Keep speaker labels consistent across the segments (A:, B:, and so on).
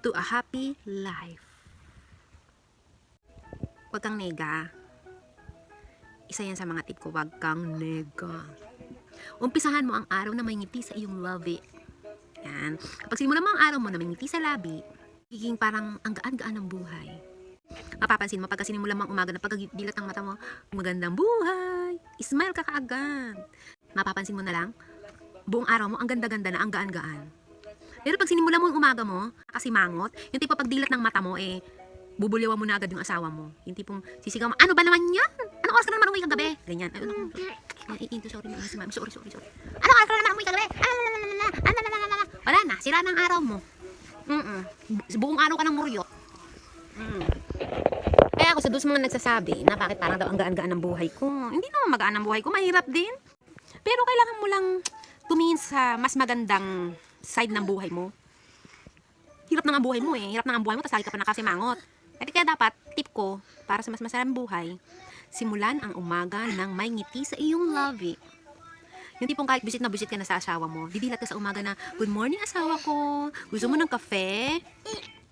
A: to a happy life. Huwag kang nega. Isa yan sa mga tip ko, huwag kang nega. Umpisahan mo ang araw na may ngiti sa iyong labi. Yan. Kapag simulan mo ang araw mo na may ngiti sa labi, giging parang ang gaan-gaan ng buhay. Mapapansin mo, pagka sinimulan mo ang umaga na pagkagilat ang mata mo, magandang buhay, smile ka kaagad. Mapapansin mo na lang, buong araw mo, ang ganda-ganda na, ang gaan-gaan. Pero pag sinimulan mo ang umaga mo, kasi mangot, yung tipo pagdilat ng mata mo, bubuliwan mo na agad yung asawa mo. Yung tipong sisigaw mo, ano ba naman yan? Anong oras ka na naman umuwi kagabi? Ganyan. Sorry. Anong oras ka na naman umuwi kagabi? Wala na, sira na ang araw mo. Buong araw ka ng muryot. Kaya ako sa dus mga nagsasabi na bakit parang daw ang gaan-gaan ng buhay ko. Hindi naman magaan ang buhay ko, mahirap din. Pero kailangan mo lang tumingin sa mas magandang side ng buhay mo. Hirap na nga ang buhay mo Hirap na nga ang buhay mo, tapos lagi ka pa nakasimangot. Kaya dapat, tip ko, para sa mas masarang buhay, simulan ang umaga ng may ngiti sa iyong labi. Yung tipong kahit bisit na bisit ka na sa asawa mo, didilat ka sa umaga na, good morning asawa ko, gusto mo ng kape?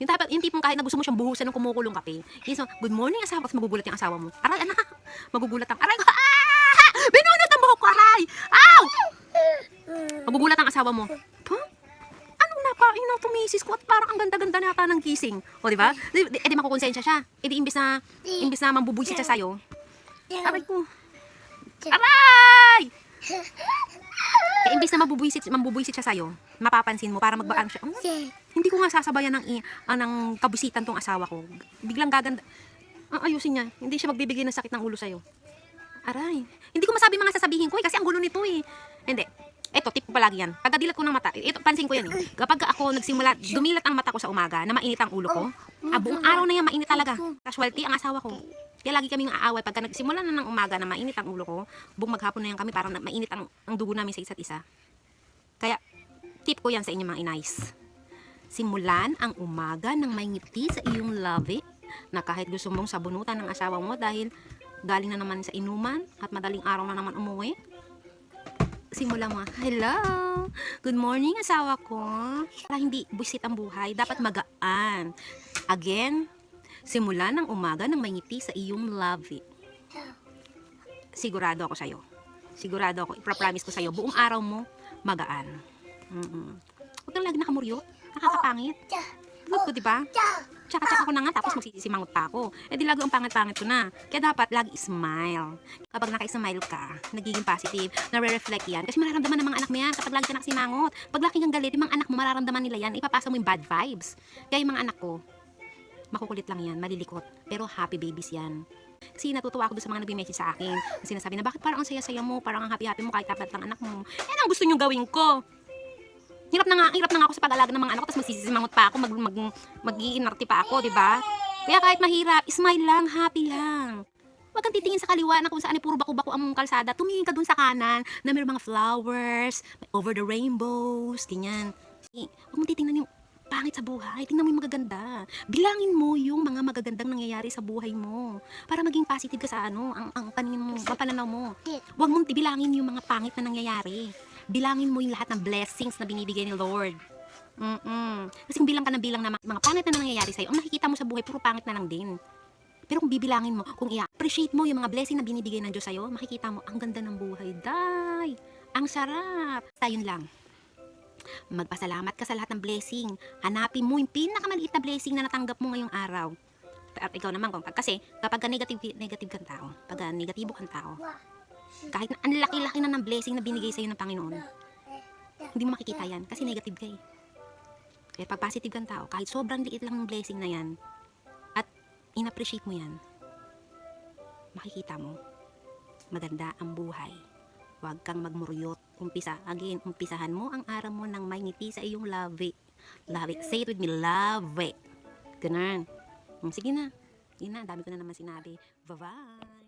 A: Yung tipong kahit na gusto mo siyang buhusan ng kumukulong kape, so, good morning asawa, tapos magugulat yung asawa mo. Aray, anak, magugulat ang, aray ko, binunod ang buhok ko, aray! Ow! Magugulat ang asawa mo. Nakain na tumisis ko at parang ang ganda-ganda na yata ng kissing. O, di ba? Di makukonsensya siya. Di imbis na mambubuisit siya sa'yo. Aray ko. Aray! Imbis na mambubuisit siya sa'yo, mapapansin mo, para magbaang siya. Hindi ko nga sasabayan ng kabusitan tong asawa ko. Biglang gaganda. Ayusin niya. Hindi siya magbibigay ng sakit ng ulo sa'yo. Aray. Hindi ko masabi mga sasabihin ko kasi ang gulo nito Hindi. Eto, tip ko palagi yan. Pagkadilat ko ng mata, ito, pansin ko yan Kapag ako nagsimula, dumilat ang mata ko sa umaga, na mainit ang ulo ko, buong araw na yan, mainit talaga. Casualty ang asawa ko. Kaya lagi kaming aaway. Pagka nagsimula na ng umaga na mainit ang ulo ko, buong maghapon na yan kami, parang mainit ang dugo namin sa isa't isa. Kaya, tip ko yan sa inyo mga inays. Simulan ang umaga ng may ngiti sa iyong labi, na kahit gusto mong sabunutan ng asawa mo dahil galing na naman sa inuman at madaling araw na naman umuwi, simula mo, hello, good morning asawa ko. Para hindi buisit ang buhay, dapat magaan. Again, simula ng umaga ng may ngiti sa iyong labi. Sigurado ako sa'yo. Sigurado ako, ipapromise ko sa'yo, buong araw mo, magaan. Huwag kang lagi nakamuryot, nakakapangit. Good ko, diba? Tsaka-tsaka ko na nga, tapos magsisimangot pa ako. Di lagi ang pangit-pangit ko na. Kaya dapat lagi smile. Kapag naka-smile ka, nagiging positive, nare-reflect yan. Kasi mararamdaman ng mga anak mo yan kapag lagi ka nakasimangot. Pag lagi kang galit, yung mga anak mo, mararamdaman nila yan, ipapasa mo yung bad vibes. Kaya yung mga anak ko, makukulit lang yan, malilikot. Pero happy babies yan. Kasi natutuwa ako doon sa mga nag-message sa akin. Sinasabi na, bakit parang ang saya-saya mo, parang ang happy-happy mo kahit tapat lang anak mo. Yan ang gusto nyong gawin ko. Hirap na nga ako sa pag-alaga ng mga anak ko, tapos magsisimangot pa ako, mag-iinarte pa ako, di ba? Kaya kahit mahirap, smile lang, happy lang. Huwag kang titingin sa kaliwa na kung saan puro bako-bako ang kalsada. Tumingin ka dun sa kanan na may mga flowers, may over the rainbows, ganyan. Huwag mong titingnan yung pangit sa buhay, tingnan mo yung magaganda. Bilangin mo yung mga magagandang nangyayari sa buhay mo para maging positive ka sa ang paningin mo, ang pananaw mo. Huwag mong bilangin yung mga pangit na nangyayari. Bilangin mo yung lahat ng blessings na binibigay ni Lord. Kasi kung bilang ka ng bilang na mga pangit na nangyayari sa'yo, ang nakikita mo sa buhay, puro pangit na lang din. Pero kung bibilangin mo, kung i-appreciate mo yung mga blessing na binibigay ng Diyos sa'yo, makikita mo, ang ganda ng buhay. Day! Ang sarap! Ayun lang. Magpasalamat ka sa lahat ng blessing. Hanapin mo yung pinakamaliit na blessing na natanggap mo ngayong araw. At ikaw naman, kasi kapag negative kang tao, pag negatibo kang tao, kahit na ang laki-laki na ng blessing na binigay sa'yo ng Panginoon, hindi mo makikita yan kasi negative ka Kaya pag positive kang tao, kahit sobrang liit lang ng blessing na yan at in-appreciate mo yan, makikita mo maganda ang buhay. Huwag kang magmuryot. Umpisahan mo ang araw mo ng may ngiti sa iyong labi. Say it with me, love it. Ganun. Sige na. Yun na, dami ko na naman sinabi. Bye-bye.